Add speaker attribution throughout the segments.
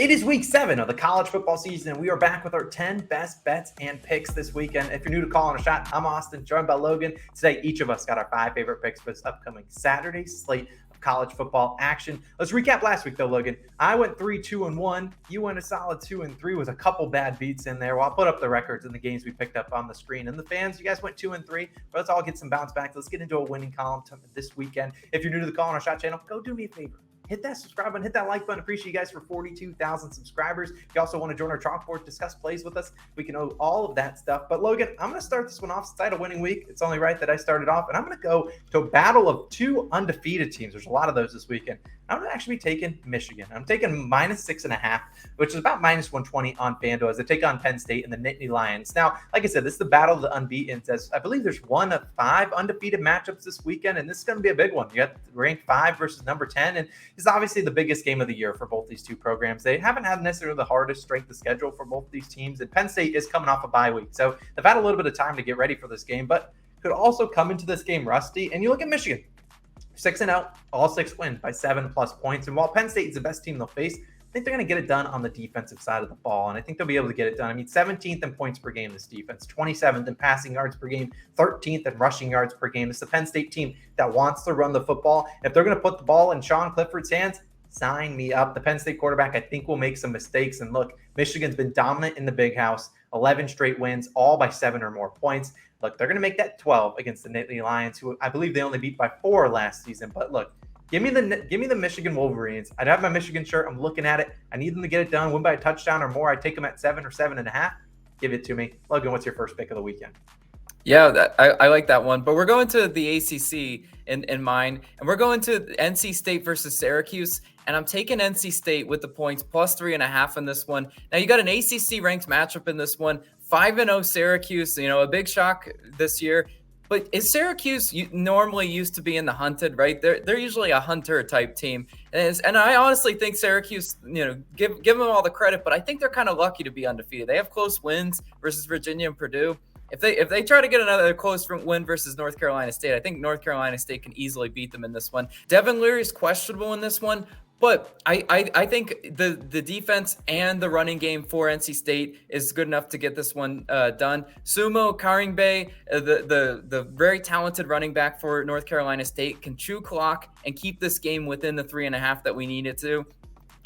Speaker 1: It is week 7 of the college football season, and we are back with our 10 best bets and picks this weekend. If you're new to Calling a Shot, I'm Austin, joined by Logan. Today, each of us got our 5 favorite picks for this upcoming Saturday slate of college football action. Let's recap last week, though, Logan. I went 3-2-1. You went a solid 2-3 with a couple bad beats in there. Well, I'll put up the records in the games we picked up on the screen. And the fans, you guys went 2-3. But let's all get some bounce back. Let's get into a winning column this weekend. If you're new to the Calling a Shot channel, go do me a favor. Hit that subscribe button, hit that like button. Appreciate you guys for 42,000 subscribers. If you also want to join our chalkboard, discuss plays with us, we can know all of that stuff. But Logan, I'm going to start this one off since I had a winning week. It's only right that I started off, and I'm going to go to a battle of 2 undefeated teams. There's a lot of those this weekend. I'm going to actually be taking Michigan. I'm taking -6.5, which is about -120 on FanDuel as they take on Penn State and the Nittany Lions. Now, like I said, this is the battle of the unbeaten. As I believe there's 1 of 5 undefeated matchups this weekend, and this is going to be a big one. You got ranked 5 versus number 10, and it's obviously the biggest game of the year for both these two programs. They haven't had necessarily the hardest strength of schedule for both these teams, and Penn State is coming off a bye week, so they've had a little bit of time to get ready for this game, but could also come into this game rusty. And you look at Michigan, 6-0, all 6 wins by 7+ points. And while Penn State is the best team they'll face, I think they're going to get it done on the defensive side of the ball. And I think they'll be able to get it done. I mean, 17th in points per game, this defense, 27th in passing yards per game, 13th in rushing yards per game. It's the Penn State team that wants to run the football. If they're going to put the ball in Sean Clifford's hands, sign me up. The Penn State quarterback, I think, will make some mistakes. And look, Michigan's been dominant in the big house, 11 straight wins, all by 7 or more points. Look, they're going to make that 12 against the Nittany Lions, who I believe they only beat by 4 last season. But look, give me the Michigan Wolverines. I'd have my Michigan shirt. I'm looking at it. I need them to get it done, win by a touchdown or more. I'd take them at 7 or 7.5. Give it to me. Logan, what's your first pick of the weekend?
Speaker 2: Yeah, I like that one. But we're going to the ACC in mine, and we're going to NC State versus Syracuse. And I'm taking NC State with the points +3.5 in this one. Now, you got an ACC ranked matchup in this one. 5-0 Syracuse, a big shock this year. But is Syracuse normally used to be in the hunted, right? They're usually a hunter type team. And I honestly think Syracuse, give them all the credit, but I think they're kind of lucky to be undefeated. They have close wins versus Virginia and Purdue. If they try to get another close win versus North Carolina State, I think North Carolina State can easily beat them in this one. Devin Leary is questionable in this one, but I think the defense and the running game for NC State is good enough to get this one done. Sumo Karingbe, the very talented running back for North Carolina State, can chew clock and keep this game within the 3.5 that we need it to.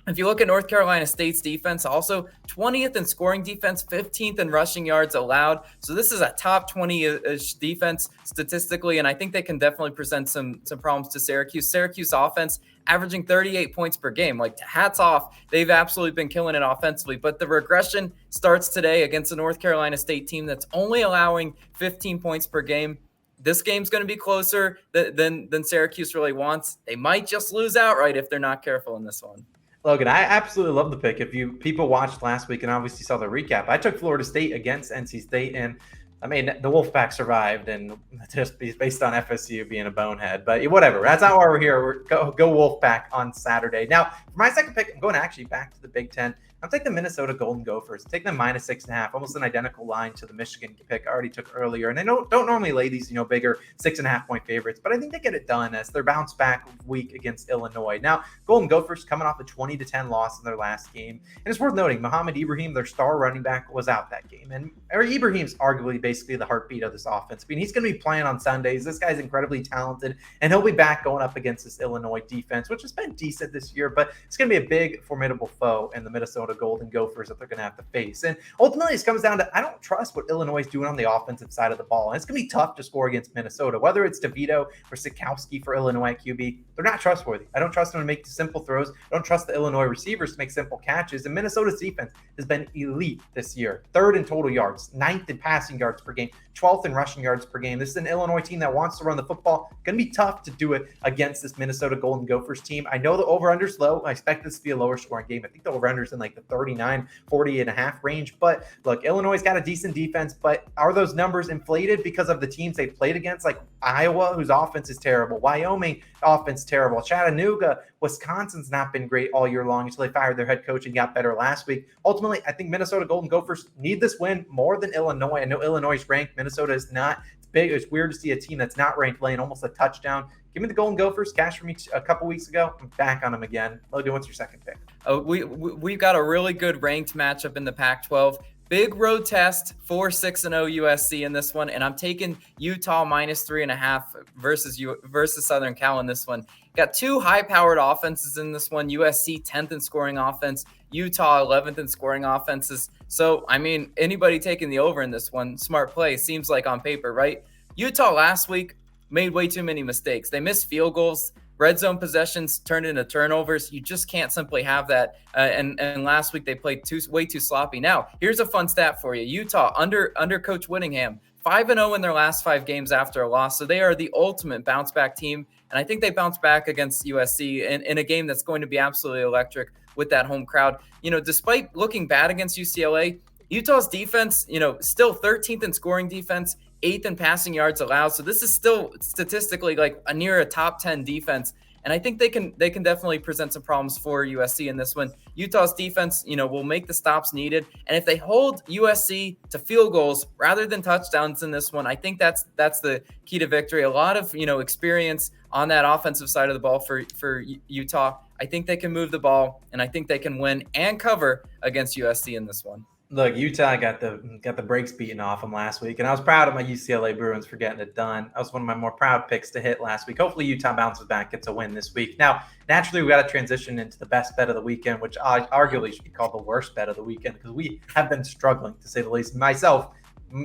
Speaker 2: If you look at North Carolina State's defense, also 20th in scoring defense, 15th in rushing yards allowed. So this is a top 20-ish defense statistically, and I think they can definitely present some problems to Syracuse. Syracuse offense averaging 38 points per game. Like, hats off. They've absolutely been killing it offensively. But the regression starts today against a North Carolina State team that's only allowing 15 points per game. This game's going to be closer than Syracuse really wants. They might just lose outright if they're not careful in this one.
Speaker 1: Logan, I absolutely love the pick. If people watched last week and obviously saw the recap, I took Florida State against NC State, and I mean, the Wolfpack survived, and just based on FSU being a bonehead. But whatever, that's not why we're here. Go Wolfpack on Saturday. Now, for my second pick, I'm going actually back to the Big Ten. I'm taking the Minnesota Golden Gophers. Take them -6.5, almost an identical line to the Michigan pick I already took earlier. And they don't normally lay these, bigger 6.5-point favorites, but I think they get it done as their bounce back week against Illinois. Now, Golden Gophers coming off a 20-10 loss in their last game. And it's worth noting, Mohamed Ibrahim, their star running back, was out that game. And Ibrahim's arguably basically the heartbeat of this offense. I mean, he's going to be playing on Sundays. This guy's incredibly talented, and he'll be back going up against this Illinois defense, which has been decent this year, but it's going to be a big, formidable foe in the Minnesota Golden Gophers that they're going to have to face. And ultimately, it comes down to, I don't trust what Illinois is doing on the offensive side of the ball. And it's going to be tough to score against Minnesota, whether it's DeVito or Sikowski for Illinois at QB. They're not trustworthy. I don't trust them to make simple throws. I don't trust the Illinois receivers to make simple catches. And Minnesota's defense has been elite this year. 3rd in total yards, 9th in passing yards per game, 12th in rushing yards per game. This is an Illinois team that wants to run the football. Going to be tough to do it against this Minnesota Golden Gophers team. I know the over-under's low. I expect this to be a lower scoring game. I think the over-under's in like the 40.5 range. But look, Illinois got a decent defense, but are those numbers inflated because of the teams they played against, like Iowa, whose offense is terrible, Wyoming, offense terrible, Chattanooga, Wisconsin's not been great all year long until they fired their head coach and got better last week. Ultimately, I think Minnesota Golden Gophers need this win more than Illinois. I know Illinois is ranked. Minnesota is not. It's It's weird to see a team that's not ranked laying almost a touchdown. Give me the Golden Gophers. Cash for me a couple weeks ago. I'm back on them again. Logan, what's your second pick?
Speaker 2: We've got a really good ranked matchup in the Pac-12. Big road test for 6-0 USC in this one, and I'm taking Utah -3.5 versus Southern Cal in this one. Got two high-powered offenses in this one. USC 10th in scoring offense, Utah 11th in scoring offenses. So, I mean, anybody taking the over in this one, smart play, seems like on paper, right? Utah last week made way too many mistakes. They missed field goals. Red zone possessions turned into turnovers. You just can't simply have that. And last week they played way too sloppy. Now, here's a fun stat for you. Utah, under Coach Whittingham, 5-0 in their last 5 games after a loss. So they are the ultimate bounce back team. And I think they bounce back against USC in a game that's going to be absolutely electric with that home crowd. Despite looking bad against UCLA, Utah's defense, still 13th in scoring defense, 8th in passing yards allowed. So this is still statistically like near a top 10 defense. And I think they can definitely present some problems for USC in this one. Utah's defense, will make the stops needed. And if they hold USC to field goals rather than touchdowns in this one, I think that's the key to victory. A lot of, experience on that offensive side of the ball for Utah. I think they can move the ball, and I think they can win and cover against USC in this one.
Speaker 1: Look, Utah got the brakes beaten off them last week, and I was proud of my UCLA Bruins for getting it done. That was one of my more proud picks to hit last week. Hopefully Utah bounces back, gets a win this week. Now, naturally, we got to transition into the best bet of the weekend, which arguably should be called the worst bet of the weekend because we have been struggling, to say the least. Myself,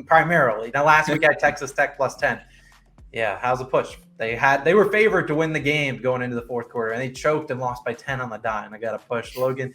Speaker 1: primarily. Now, last week I had Texas Tech +10. Yeah, how's the push? They were favored to win the game going into the fourth quarter, and they choked and lost by 10 on the dot, and I got a push. Logan,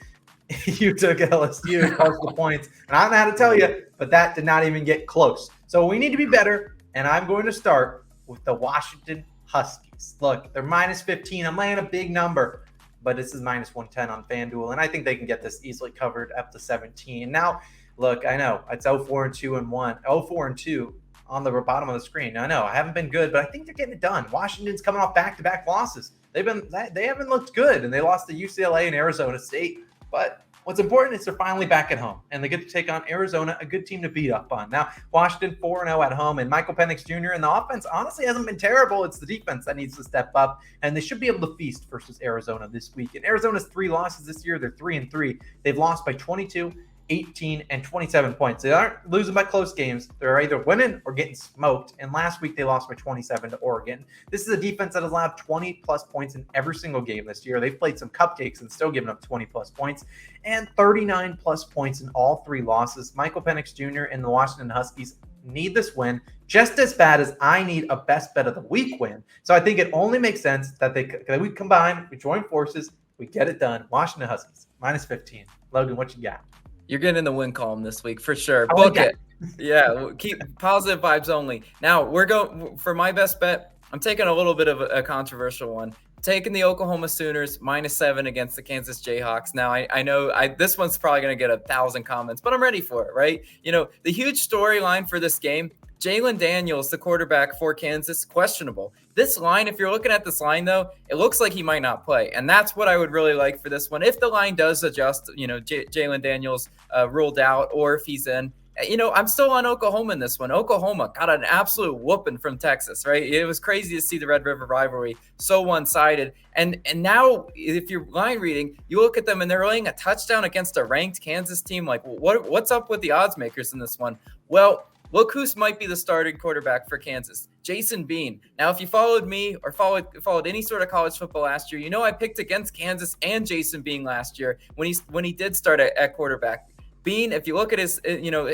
Speaker 1: you took LSU close to points, and I don't know how to tell you, but that did not even get close. So we need to be better, and I'm going to start with the Washington Huskies. Look, they're -15. I'm laying a big number, but this is -110 on FanDuel, and I think they can get this easily covered up to 17. Now, look, I know it's 0-4-2-1, 0-4-2 on the bottom of the screen. I know I haven't been good, but I think they're getting it done. Washington's coming off back-to-back losses. They haven't looked good, and they lost to UCLA and Arizona State. But what's important is they're finally back at home, and they get to take on Arizona, a good team to beat up on. Now, Washington 4-0 at home, and Michael Penix Jr. and the offense honestly hasn't been terrible. It's the defense that needs to step up, and they should be able to feast versus Arizona this week. And Arizona's 3 losses this year. They're 3-3. They've lost by 22, 18, and 27 points. They aren't losing by close games. They're either winning or getting smoked. And last week they lost by 27 to Oregon. This is a defense that has allowed 20-plus points in every single game this year. They've played some cupcakes and still given up 20-plus points and 39-plus points in all 3 losses. Michael Penix Jr. and the Washington Huskies need this win just as bad as I need a best bet of the week win. So I think it only makes sense that we combine, we join forces, we get it done. Washington Huskies -15. Logan, what you got?
Speaker 2: You're getting in the win column this week for sure. Book it. Yeah, keep positive vibes only. Now, we're going for my best bet. I'm taking a little bit of a controversial one. Taking the Oklahoma Sooners -7 against the Kansas Jayhawks. Now, I know this one's probably going to get 1,000 comments, but I'm ready for it, right? The huge storyline for this game, Jalen Daniels, the quarterback for Kansas, questionable. This line, if you're looking at this line, though, it looks like he might not play. And that's what I would really like for this one. If the line does adjust, Jalen Daniels ruled out, or if he's in, I'm still on Oklahoma in this one. Oklahoma got an absolute whooping from Texas, right? It was crazy to see the Red River rivalry so one-sided. And now, if you're line reading, you look at them and they're laying a touchdown against a ranked Kansas team. Like, what's up with the odds makers in this one? Well, look who might be the starting quarterback for Kansas, Jason Bean. Now, if you followed me or followed any sort of college football last year, I picked against Kansas and Jason Bean last year when he did start at quarterback. Bean, if you look at his,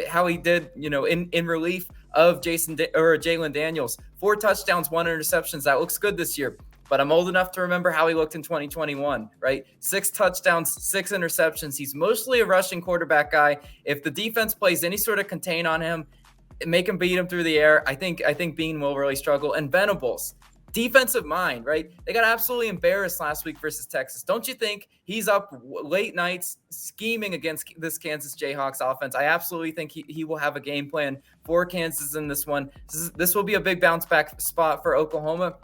Speaker 2: how he did, in relief of Jalen Daniels, 4 touchdowns, 1 interceptions. That looks good this year. But I'm old enough to remember how he looked in 2021, right? 6 touchdowns, 6 interceptions. He's mostly a rushing quarterback guy. If the defense plays any sort of contain on him, make him beat him through the air, I think Bean will really struggle. And Venables, defensive mind, right? They got absolutely embarrassed last week versus Texas. Don't you think he's up late nights scheming against this Kansas Jayhawks offense? I absolutely think he will have a game plan for Kansas in this one. This will be a big bounce back spot for Oklahoma.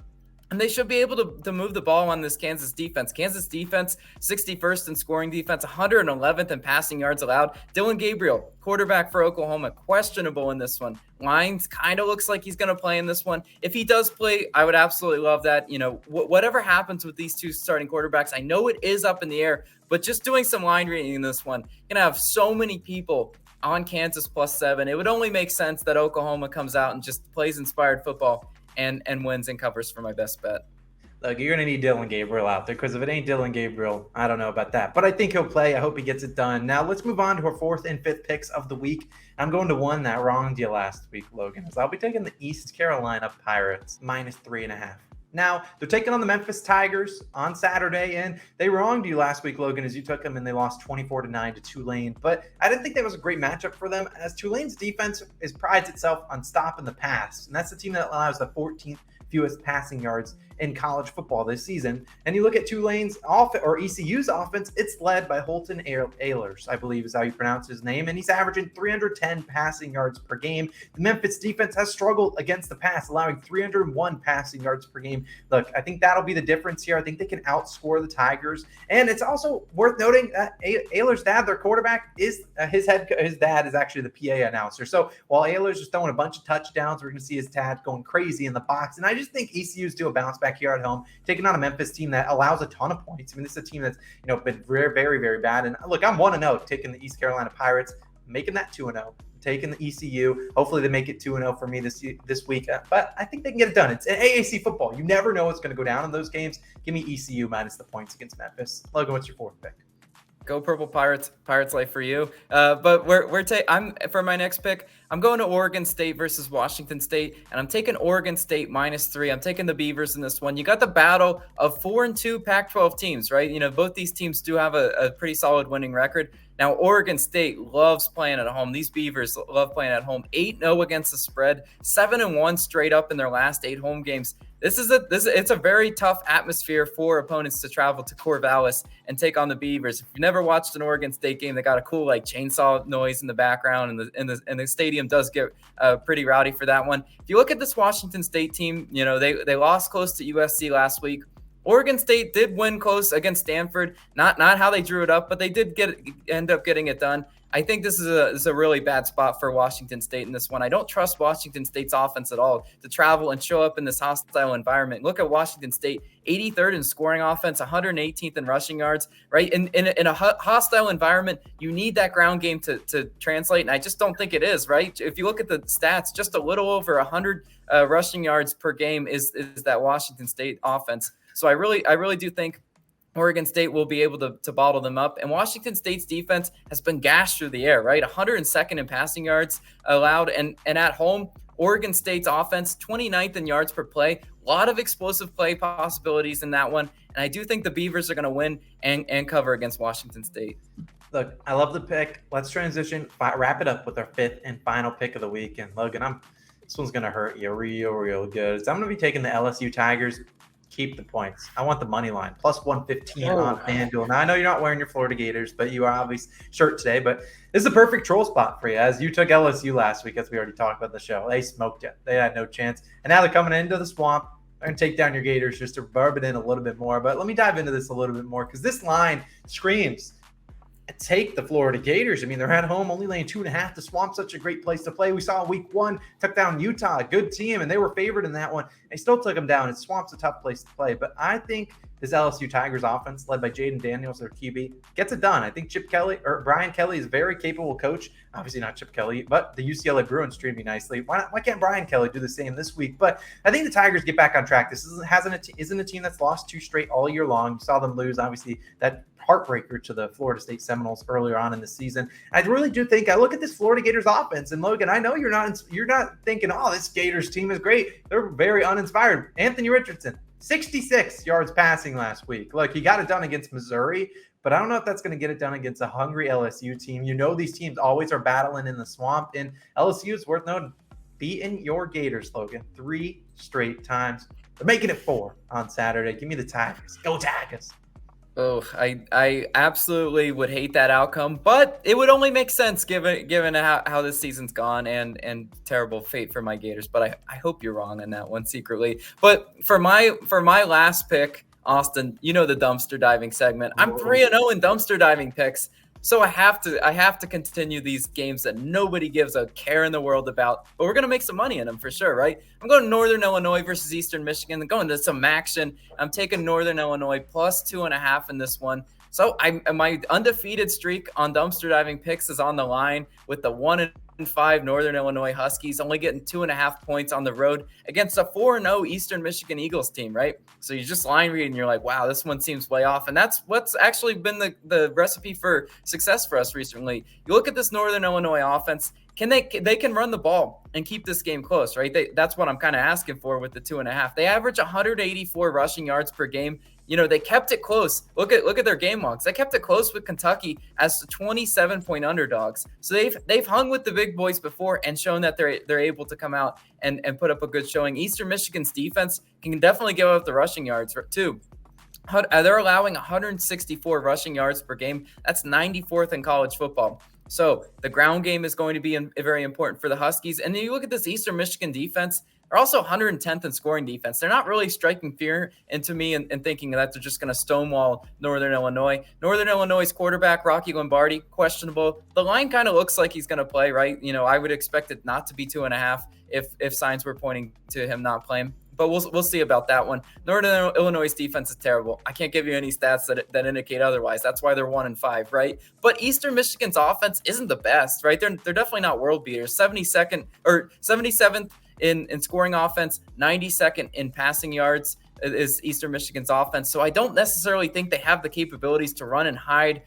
Speaker 2: And they should be able to move the ball on this Kansas defense. Kansas defense, 61st in scoring defense, 111th in passing yards allowed. Dylan Gabriel, quarterback for Oklahoma, questionable in this one. Lines kind of looks like he's going to play in this one. If he does play, I would absolutely love that. Whatever happens with these two starting quarterbacks, I know it is up in the air, but just doing some line reading in this one, going to have so many people on Kansas +7. It would only make sense that Oklahoma comes out and just plays inspired football and wins and covers for my best bet.
Speaker 1: Look, you're going to need Dylan Gabriel out there, because if it ain't Dylan Gabriel, I don't know about that. But I think he'll play. I hope he gets it done. Now, let's move on to our fourth and fifth picks of the week. I'm going to one that wronged you last week, Logan. So I'll be taking the East Carolina Pirates -3.5. Now, they're taking on the Memphis Tigers on Saturday, and they wronged you last week, Logan, as you took them and they lost 24-9 to Tulane. But I didn't think that was a great matchup for them, as Tulane's defense prides itself on stopping the pass. And that's the team that allows the 14th fewest passing yards in college football this season. And you look at Tulane's ECU's offense, it's led by Holton Ahlers, I believe is how you pronounce his name, and he's averaging 310 passing yards per game. The Memphis defense has struggled against the pass, allowing 301 passing yards per game. Look, I think that'll be the difference here. I think they can outscore the Tigers. And it's also worth noting that Ahlers' dad, their quarterback, is his dad is actually the PA announcer. So while Ahlers is throwing a bunch of touchdowns, we're going to see his dad going crazy in the box. And I just think ECU's do a bounce back here at home, taking on a Memphis team that allows a ton of points. I mean, this is a team that's been very, very, very bad. And look, I'm 1-0 taking the East Carolina Pirates, making that 2-0, taking the ECU. Hopefully they make it 2-0 for me this week. But I think they can get it done. It's AAC football. You never know what's going to go down in those games. Give me ECU minus the points against Memphis. Logan, what's your fourth pick?
Speaker 2: Go Purple Pirates. Pirates life for you. But I'm for my next pick, I'm going to Oregon State versus Washington State, and I'm taking Oregon State -3. I'm taking the Beavers in this one. You got the battle of 4-2 Pac-12 teams, right? Both these teams do have a pretty solid winning record. Now, Oregon State loves playing at home. These Beavers love playing at home. 8-0 against the spread, 7-1 straight up in their last 8 home games. It's a very tough atmosphere for opponents to travel to Corvallis and take on the Beavers. If you've never watched an Oregon State game, they got a cool chainsaw noise in the background, and the stadium does get pretty rowdy for that one. If you look at this Washington State team, they lost close to USC last week. Oregon State did win close against Stanford. Not how they drew it up, but they did end up getting it done. I think this is a really bad spot for Washington State in this one. I don't trust Washington State's offense at all to travel and show up in this hostile environment. Look at Washington State, 83rd in scoring offense, 118th in rushing yards, right? In a hostile environment, you need that ground game to translate, and I just don't think it is, right? If you look at the stats, just a little over 100 rushing yards per game is that Washington State offense. So I really do think Oregon State will be able to bottle them up. And Washington State's defense has been gashed through the air, right? 102nd in passing yards allowed. And at home, Oregon State's offense, 29th in yards per play. A lot of explosive play possibilities in that one. And I do think the Beavers are going to win and cover against Washington State.
Speaker 1: Look, I love the pick. Let's transition, wrap it up with our fifth and final pick of the week. And Logan, this one's going to hurt you real good. So I'm going to be taking the LSU Tigers. Keep the points. I want the money line. +115 on FanDuel. Now, I know you're not wearing your Florida Gators, but you are obviously shirt today. But this is a perfect troll spot for you, as you took LSU last week, as we already talked about the show. They smoked you. They had no chance. And now they're coming into the swamp. They're going to take down your Gators just to rub it in a little bit more. But let me dive into this a little bit more, because this line screams take the Florida Gators. I mean, they're at home, only laying 2.5. The Swamp's such a great place to play. We saw week 1, took down Utah, a good team, and they were favored in that one. They still took them down. Swamp's a tough place to play. But I think this LSU Tigers offense, led by Jaden Daniels, their QB, gets it done. I think Brian Kelly is a very capable coach. Obviously not Chip Kelly, but the UCLA Bruins treat me nicely. Why can't Brian Kelly do the same this week? But I think the Tigers get back on track. This isn't a team that's lost 2 straight all year long. You saw them lose, obviously, that heartbreaker to the Florida State Seminoles earlier on in the season. I really do think, I look at this Florida Gators offense, and Logan, I know you're not thinking, oh, this Gators team is great. They're very uninspired. Anthony Richardson, 66 yards passing last week. Look, he got it done against Missouri, but I don't know if that's going to get it done against a hungry LSU team. These teams always are battling in the swamp, and LSU is worth noting, beating your Gators, Logan, 3 straight times. They're making it 4 on Saturday. Give me the Tigers. Go Tigers.
Speaker 2: Oh, I absolutely would hate that outcome, but it would only make sense given how this season's gone and terrible fate for my Gators. But I hope you're wrong on that one secretly. But for my last pick, Austin, you know the dumpster diving segment. I'm 3-0 in dumpster diving picks. So I have to continue these games that nobody gives a care in the world about, but we're gonna make some money in them for sure, right? I'm going Northern Illinois versus Eastern Michigan. I'm going to some action. I'm taking Northern Illinois plus 2.5 in this one. So my undefeated streak on dumpster diving picks is on the line with the 1-5 Northern Illinois Huskies only getting 2.5 points on the road against a 4-0 Eastern Michigan Eagles team, right? So you just line read and you're like, wow, this one seems way off. And that's what's actually been the recipe for success for us recently. You look at this Northern Illinois offense. They can run the ball and keep this game close, right? That's what I'm kind of asking for with the 2.5. They average 184 rushing yards per game. You know, they kept it close. Look at their game logs. They kept it close with Kentucky as 27-point underdogs. So they've hung with the big boys before and shown that they're able to come out and put up a good showing. Eastern Michigan's defense can definitely give up the rushing yards too. They're allowing 164 rushing yards per game. That's 94th in college football. So the ground game is going to be very important for the Huskies. And then you look at this Eastern Michigan defense. They're also 110th in scoring defense. They're not really striking fear into me and thinking that they're just going to stonewall Northern Illinois. Northern Illinois' quarterback, Rocky Lombardi, questionable. The line kind of looks like he's going to play, right? You know, I would expect it not to be 2.5 if signs were pointing to him not playing. But we'll see about that one. Northern Illinois' defense is terrible. I can't give you any stats that indicate otherwise. That's why they're 1-5, right? But Eastern Michigan's offense isn't the best, right? They're definitely not world beaters. 77th in scoring offense, 92nd in passing yards is Eastern Michigan's offense. So I don't necessarily think they have the capabilities to run and hide,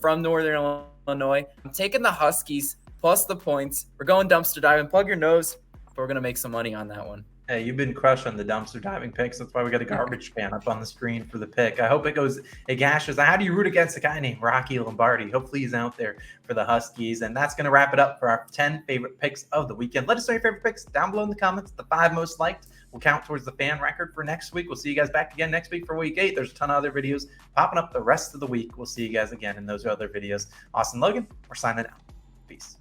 Speaker 2: from Northern Illinois. I'm taking the Huskies plus the points. We're going dumpster diving. Plug your nose, but we're going to make some money on that one.
Speaker 1: Hey, you've been crushing the dumpster diving picks. That's why we got a garbage can up on the screen for the pick. I hope it gashes. How do you root against a guy named Rocky Lombardi? Hopefully he's out there for the Huskies. And that's going to wrap it up for our 10 favorite picks of the weekend. Let us know your favorite picks down below in the comments. The 5 most liked will count towards the fan record for next week. We'll see you guys back again next week for week 8. There's a ton of other videos popping up the rest of the week. We'll see you guys again in those other videos. Austin, Logan, we're signing out. Peace.